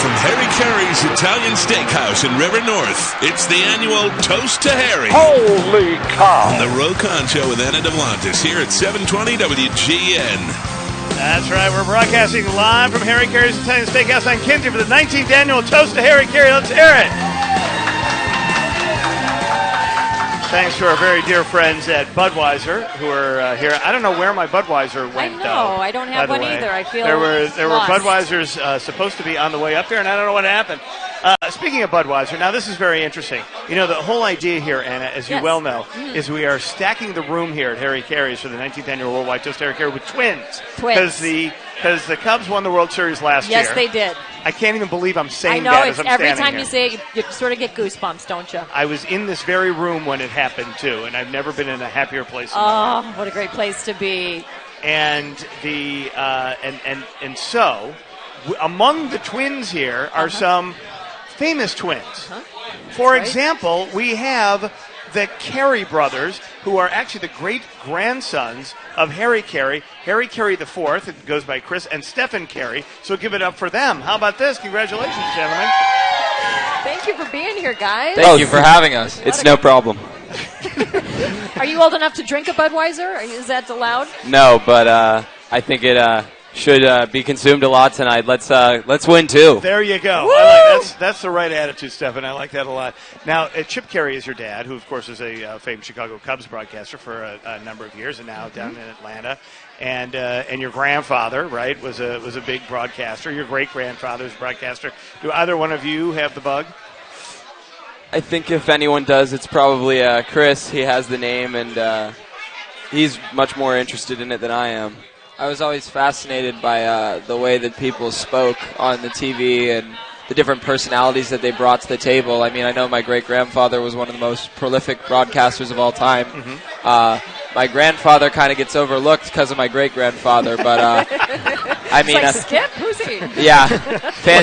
from Harry Caray's Italian Steakhouse in River North, it's the annual Toast to Harry. Holy cow! On the Rokon Show with Anna DeVlantis here at 720 WGN. That's right. We're broadcasting live from Harry Caray's Italian Steakhouse on Kinsey for the 19th annual Toast to Harry Caray. Let's hear it. Thanks to our very dear friends at Budweiser who are here. I don't know where my Budweiser went. I know. I don't have one either. I feel there were lost. Budweisers supposed to be on the way up there, and I don't know what happened. Speaking of Budweiser, now this is very interesting. You know, the whole idea here, Anna, as you well know, is we are stacking the room here at Harry Caray's for the 19th annual Worldwide Toast to Harry Caray with twins. Twins. Because the Cubs won the World Series last year. Yes, they did. I can't even believe I'm saying that. I know. It's every time here. you say it, you sort of get goosebumps, don't you? I was in this very room when it happened too, and I've never been in a happier place. Oh, what a great place to be! And so, among the twins here are some famous twins. For example, we have the Caray brothers, who are actually the great-grandsons of Harry Caray. Harry Caray IV, it goes by Chris, and Stefan Caray. So give it up for them. How about this? Congratulations, gentlemen. Thank you for being here, guys. Thank you for having us. It's no problem. Are you old enough to drink a Budweiser? Is that allowed? No, but I think it should be consumed a lot tonight. Let's win too. There you go. That's the right attitude, Stefan. I like that a lot. Now, Chip Caray is your dad, who of course is a famed Chicago Cubs broadcaster for a number of years, and now down in Atlanta. And your grandfather, right, was a big broadcaster. Your great grandfather's a broadcaster. Do either one of you have the bug? I think if anyone does, it's probably Chris. He has the name, and he's much more interested in it than I am. I was always fascinated by the way that people spoke on the TV and the different personalities that they brought to the table. I mean, I know my great-grandfather was one of the most prolific broadcasters of all time. My grandfather kind of gets overlooked because of my great-grandfather, but I mean, like Skip? Who's he? Yeah, well,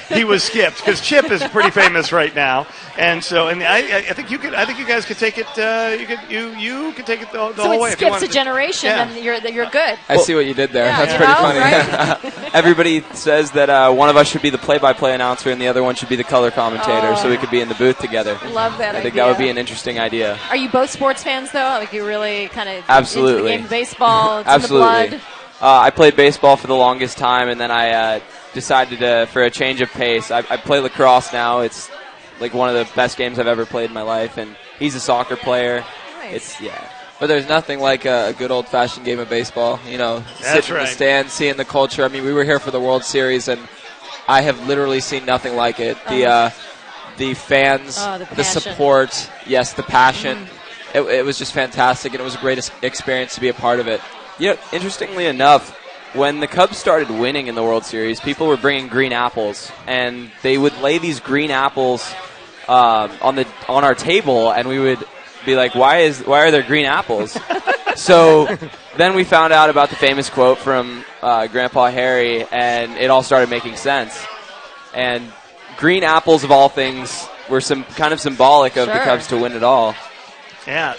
he was Skip, because Chip is pretty famous right now, and so I think you guys could take it. You could take it the whole way. So it skips a generation, and you're good. I see what you did there. Yeah, That's pretty funny. Right? Everybody says that one of us should be the play-by-play announcer and the other one should be the color commentator, so we could be in the booth together. Love that idea. I think that would be an interesting idea. Are you both sports fans, though? Like, you really kind of Absolutely into the game of baseball? It's Absolutely. in the blood? I played baseball for the longest time, and then I decided for a change of pace. I play lacrosse now. It's like one of the best games I've ever played in my life, and he's a soccer player. Nice. But there's nothing like a good old-fashioned game of baseball. You know, sitting in the stands, seeing the culture. I mean, we were here for the World Series, and I have literally seen nothing like it. The fans, the support, the passion. It was just fantastic, and it was a great experience to be a part of it. You know, interestingly enough, when the Cubs started winning in the World Series, people were bringing green apples, and they would lay these green apples on our table, and we would be like, why are there green apples? So then we found out about the famous quote from Grandpa Harry, and it all started making sense. And green apples, of all things, were some kind of symbolic of the Cubs to win it all. Yeah,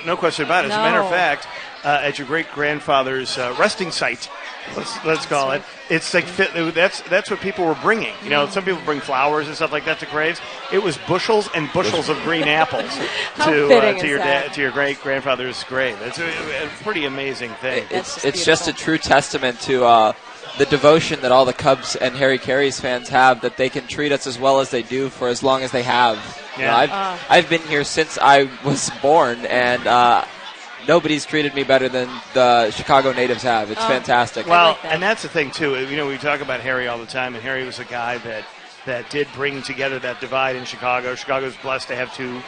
no question about it. As a matter of fact, at your great-grandfather's resting site, let's call it, it's like that's what people were bringing. You know, some people bring flowers and stuff like that to graves. It was bushels and bushels of green apples to your great-grandfather's grave. It's a pretty amazing thing. It's just a true testament to the devotion that all the Cubs and Harry Caray's fans have, that they can treat us as well as they do for as long as they have. Yeah. You know, I've been here since I was born, and nobody's treated me better than the Chicago natives have. It's fantastic. Well, and that's the thing, too. You know, we talk about Harry all the time, and Harry was a guy that did bring together that divide in Chicago. Chicago's blessed to have two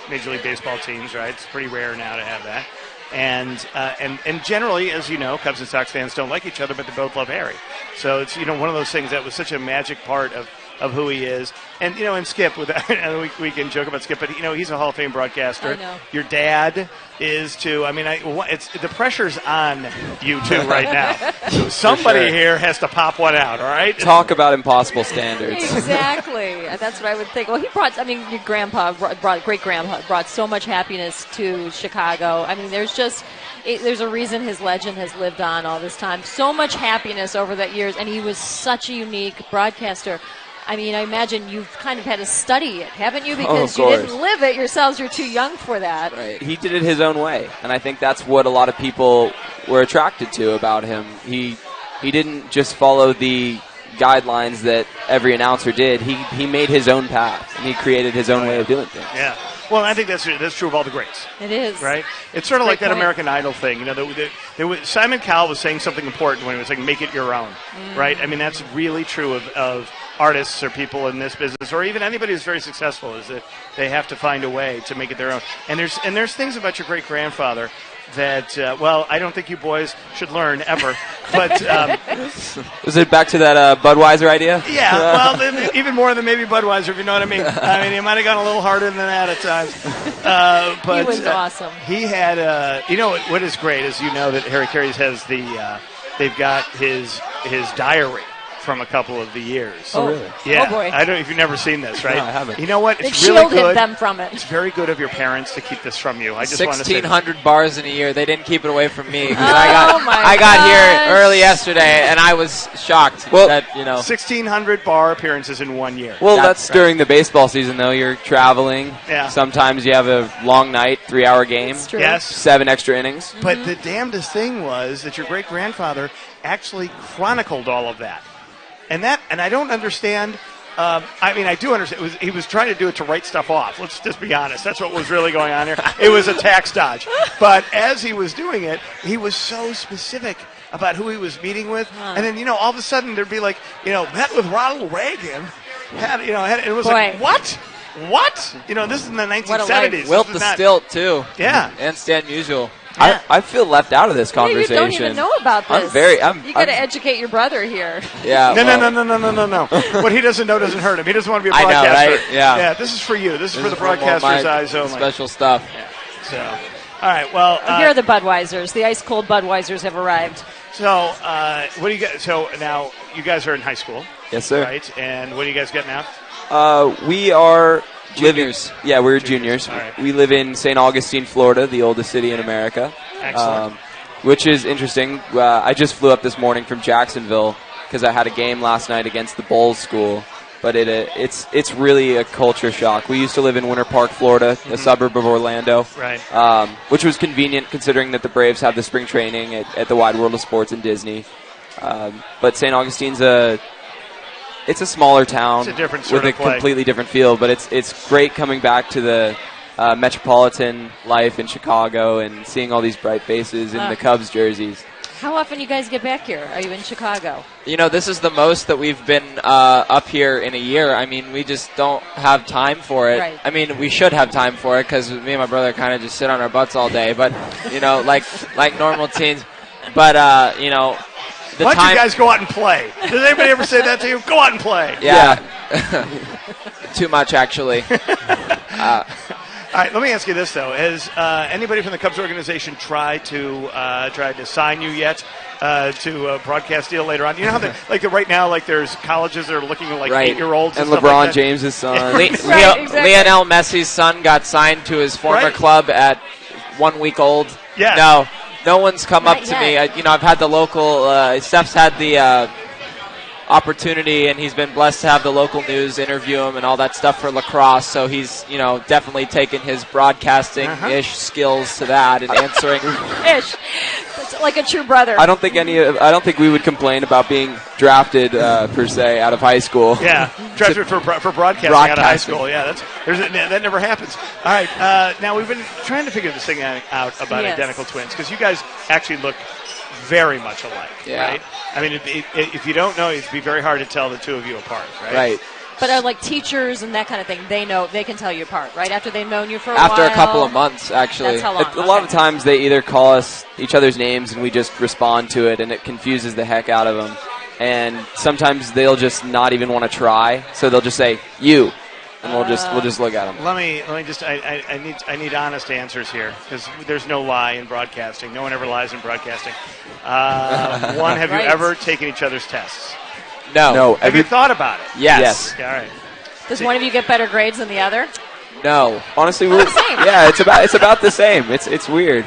Major League Baseball teams, right? It's pretty rare now to have that. And generally, as you know, Cubs and Sox fans don't like each other, but they both love Harry. So it's, you know, one of those things that was such a magic part of of who he is. And, and Skip, we can joke about Skip, but, he's a Hall of Fame broadcaster. I know. Your dad is, too. I mean, the pressure's on you, too, right now. So somebody here has to pop one out, all right? Talk about impossible standards. Exactly. That's what I would think. Well, your great-grandpa brought so much happiness to Chicago. I mean, there's a reason his legend has lived on all this time. So much happiness over the years, and he was such a unique broadcaster. I mean, I imagine you've kind of had to study it, haven't you? Because you didn't live it yourselves. You're too young for that. Right. He did it his own way, and I think that's what a lot of people were attracted to about him. He didn't just follow the guidelines that every announcer did. He made his own path, and he created his own way of doing things. Yeah. Well, I think that's true of all the greats. It is. Right? It's sort of like that point. American Idol thing. Simon Cowell was saying something important when he was like, make it your own. Right? I mean, that's really true of artists or people in this business, or even anybody who's very successful, is that they have to find a way to make it their own. And there's things about your great-grandfather that, I don't think you boys should learn ever. But was it back to that Budweiser idea? Yeah, well, even more than maybe Budweiser, if you know what I mean. I mean, he might have gone a little harder than that at times. But he was awesome. He had, what is great is that Harry Caray's has they've got his diary from a couple of the years. Oh, really? Yeah. Oh, boy. I don't know if you've never seen this, right? No, I haven't. You know what? They've It's really shielded good. them from it. It's very good of your parents to keep this from you. I just want to say 1,600 bars in a year. They didn't keep it away from me. 'Cause I got here early yesterday, and I was shocked that 1,600 bar appearances in 1 year. Well, that's during the baseball season, though. You're traveling. Yeah. Sometimes you have a long night, 3-hour game. That's true. Yes. 7 extra innings. But the damnedest thing was that your great-grandfather actually chronicled all of that. And I don't understand. I do understand. He was trying to do it to write stuff off. Let's just be honest. That's what was really going on here. It was a tax dodge. But as he was doing it, he was so specific about who he was meeting with. And then, all of a sudden there'd be like, met with Ronald Reagan. It was like, what? What? This is in the 1970s. Wilt the Stilt, too. Yeah. And Stan Musial. Yeah. I feel left out of this conversation. You don't even know about this. You got to educate your brother here. Yeah. No. What he doesn't know doesn't hurt him. He doesn't want to be a broadcaster. I know, right? Yeah. Yeah. This is for you. This is for the broadcaster's eyes only. Special stuff. Yeah. So, all right. Well, here are the Budweisers. The ice cold Budweisers have arrived. So, what do you get? So now you guys are in high school. Yes, sir. Right. And what are you guys getting out? We are. Juniors. We're juniors. Right. We live in St. Augustine, Florida, the oldest city in America. Excellent. Which is interesting. I just flew up this morning from Jacksonville because I had a game last night against the Bulls school. But it's really a culture shock. We used to live in Winter Park, Florida, a suburb of Orlando. Right. Which was convenient considering that the Braves have the spring training at the Wide World of Sports in Disney. But St. Augustine's it's a smaller town it's a different sort with of a completely different feel, but it's great coming back to the metropolitan life in Chicago and seeing all these bright faces in the Cubs jerseys. How often you guys get back here? Are you in Chicago? This is the most that we've been up here in a year. I mean, we just don't have time for it. Right. I mean, we should have time for it because me and my brother kind of just sit on our butts all day, but, like normal teens. But, why don't you guys go out and play? Does anybody ever say that to you? Go out and play. Yeah. Too much, actually. All right, let me ask you this, though. Has anybody from the Cubs organization tried to sign you yet to a broadcast deal later on? You know how right now, there's colleges that are looking at 8-year-olds and stuff LeBron like that? James' son. Exactly. Lionel Messi's son got signed to his former club at 1 week old. Yeah. No one's come up to me. I've had the local. Steph's had the opportunity, and he's been blessed to have the local news interview him and all that stuff for lacrosse. So he's, definitely taken his broadcasting-ish skills to that and answering. Ish. It's like a true brother. I don't think we would complain about being drafted per se out of high school. Yeah, drafted for broadcasting out of high school. Yeah, that never happens. All right, now we've been trying to figure this thing out about identical twins because you guys actually look very much alike, right? I mean, if you don't know, it'd be very hard to tell the two of you apart, right? Right. But like teachers and that kind of thing, they can tell you apart, right? After they've known you for a while. After a couple of months, actually. That's how long. A lot of times they either call us each other's names and we just respond to it, and it confuses the heck out of them. and sometimes they'll just not even want to try, so they'll just say you, and we'll just look at them. Let me just I need honest answers here, because there's no lie in broadcasting. No one ever lies in broadcasting. One, have you ever taken each other's tests? No. Have you thought about it? Yes. Yeah, all right. Does one of you get better grades than the other? No. Honestly, it's about the same. It's weird.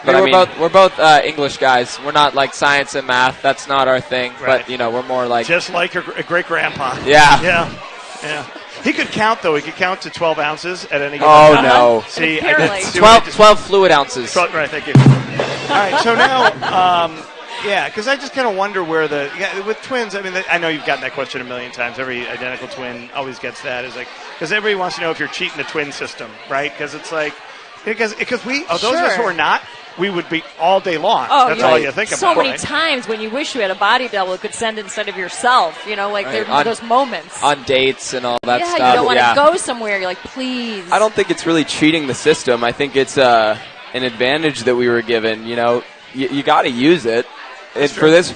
But we're both English guys. We're not like science and math. That's not our thing. Right. But we're more like just like a great grandpa. Yeah. He could count though. He could count to 12 ounces at any given time. time. No. See, 12 fluid ounces. Right. Thank you. All right. So now. Because I just kind of wonder where with twins. I mean, I know you've gotten that question a million times. Every identical twin always gets that. Is like because everybody wants to know if you're cheating the twin system, right? Because it's like because those of us who are not, we would be all day long. Oh, that's all you think about. So many times when you wish you had a body double who could send instead of yourself. There are those moments on dates and all that stuff. Yeah, you don't want to go somewhere. You're like, please. I don't think it's really cheating the system. I think it's an advantage that we were given. You got to use it. And for this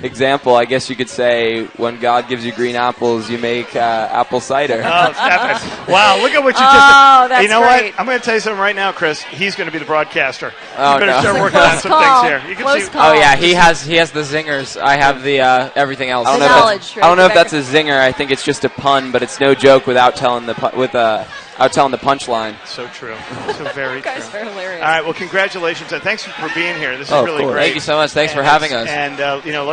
example, I guess you could say, when God gives you green apples, you make apple cider. Oh, Stefan. Wow, look at what you just did. That's you know great. What? I'm going to tell you something right now, Chris. He's going to be the broadcaster. Oh, you better start working on some things here. You can see. Oh, yeah, he has the zingers. I have the everything else. I don't know if that's a zinger. I think it's just a pun, but it's no joke without telling the punchline. So true. So very true. You guys are hilarious. All right, well, congratulations, and thanks for being here. This is really cool. great. Thank you so much. Thanks for having us. And,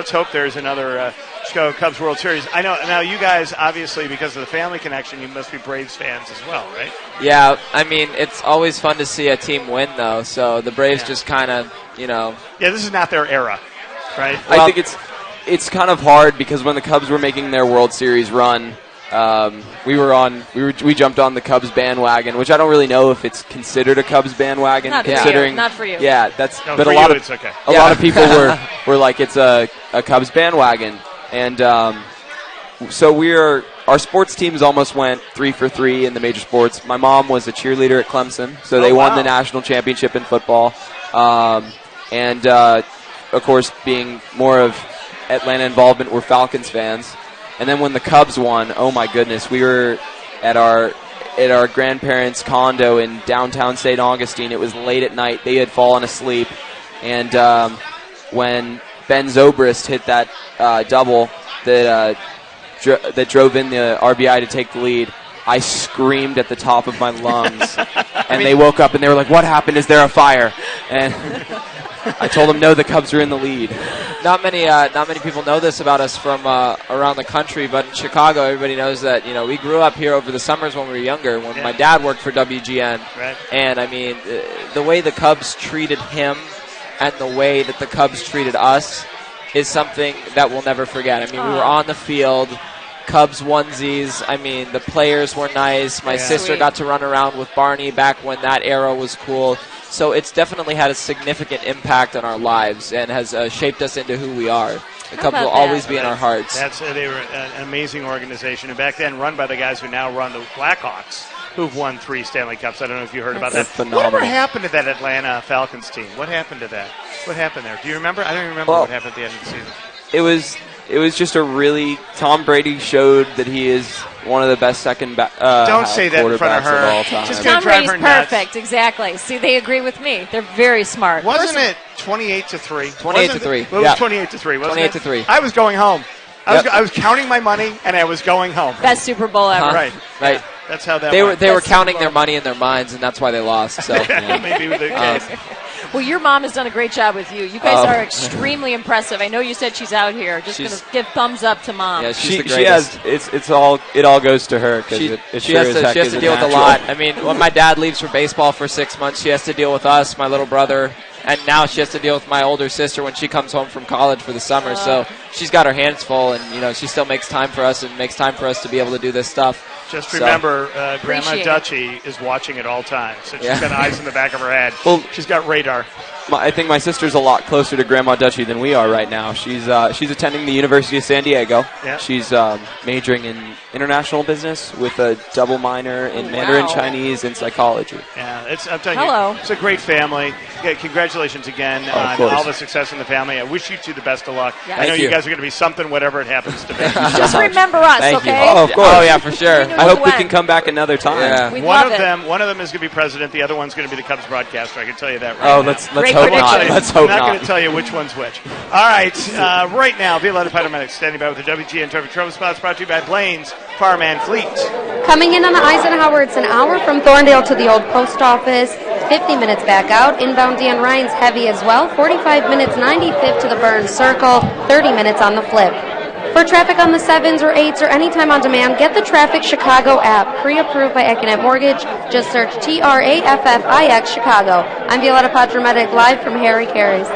let's hope there's another Chicago Cubs World Series. I know, now you guys, obviously, because of the family connection, you must be Braves fans as well, right? Yeah, I mean, it's always fun to see a team win, though, so the Braves just kind of, Yeah, this is not their era, right? Well, I think it's kind of hard because when the Cubs were making their World Series run, we jumped on the Cubs bandwagon, which I don't really know if it's considered a Cubs bandwagon. Not for you. Yeah, that's. No, but for a lot you, of it's okay. a lot of people were like it's a Cubs bandwagon, and so our sports teams almost went 3 for 3 in the major sports. My mom was a cheerleader at Clemson, so they won the national championship in football, and of course, being more of Atlanta involvement, we're Falcons fans. And then when the Cubs won, oh my goodness, we were at our grandparents' condo in downtown St. Augustine. It was late at night. They had fallen asleep. And when Ben Zobrist hit that double that drove in the RBI to take the lead, I screamed at the top of my lungs. And they woke up and they were like, "What happened? Is there a fire?" And I told them, no, the Cubs are in the lead. Not many people know this about us from around the country, but in Chicago, everybody knows that we grew up here over the summers when we were younger. When my dad worked for WGN, right. And I mean, the way the Cubs treated him and the way that the Cubs treated us is something that we'll never forget. I mean, we were on the field, Cubs onesies. I mean, the players were nice. My sister got to run around with Barney back when that era was cool. So it's definitely had a significant impact on our lives and has shaped us into who we are. The Cubs will always be in our hearts. They were an amazing organization, and back then run by the guys who now run the Blackhawks, who've won 3 Stanley Cups. I don't know if you heard about that. Phenomenal. Whatever happened to that Atlanta Falcons team? What happened to that? What happened there? Do you remember? I don't even remember what happened at the end of the season. It was just a really Tom Brady showed that he is one of the best don't say that in front of her. Of all time. Just Tom drive Brady's her nuts. Perfect, exactly. See, they agree with me. They're very smart. Wasn't it 28-3? 28-3. It was 28-3, wasn't it? 28-3. I was going home. I was counting my money and I was going home. Best Super Bowl ever. Right. Right. That's how that They went. were counting their money in their minds, and that's why they lost. So maybe the case. Well, your mom has done a great job with you. You guys are extremely impressive. I know you said she's out here. Just going to give thumbs up to mom. Yeah, she's the she greatest. has. It all goes to her because she has to deal with a lot. I mean, when my dad leaves for baseball for 6 months, she has to deal with us, my little brother, and now she has to deal with my older sister when she comes home from college for the summer. So she's got her hands full, and she still makes time for us and makes time for us to be able to do this stuff. Just remember, Grandma Dutchie is watching at all times. So she's got eyes in the back of her head. Well, she's got radar. I think my sister's a lot closer to Grandma Dutchie than we are right now. She's attending the University of San Diego. Yeah. She's majoring in international business with a double minor in Mandarin Chinese and psychology. Yeah, I'm telling you, it's a great family. Yeah, congratulations again on all the success in the family. I wish you two the best of luck. Yes. I know you guys are going to be something, whatever it happens to be. Just remember us, Thank okay? you. Oh, of course. Oh, yeah, for sure. I hope we can come back another time. Yeah. We'd love it. One of them is going to be president. The other one's going to be the Cubs broadcaster. I can tell you that right now. Let's Great hope prediction. not. Let's hope I'm not not. going to tell you which one's which. All right, right now, Violetta Paramedics standing by with the WGN Traffic Trouble Spots brought to you by Blaine's Farm and Fleet. Coming in on the Eisenhower, it's an hour from Thorndale to the old post office, 50 minutes back out. Inbound Dan Ryan's heavy as well, 45 minutes 95th to the Burns Circle, 30 minutes on the flip. For traffic on the 7s or 8s or anytime on demand, get the Traffic Chicago app, pre-approved by Econet Mortgage. Just search TRAFFIX Chicago. I'm Violetta Paramedic, live from Harry Caray's.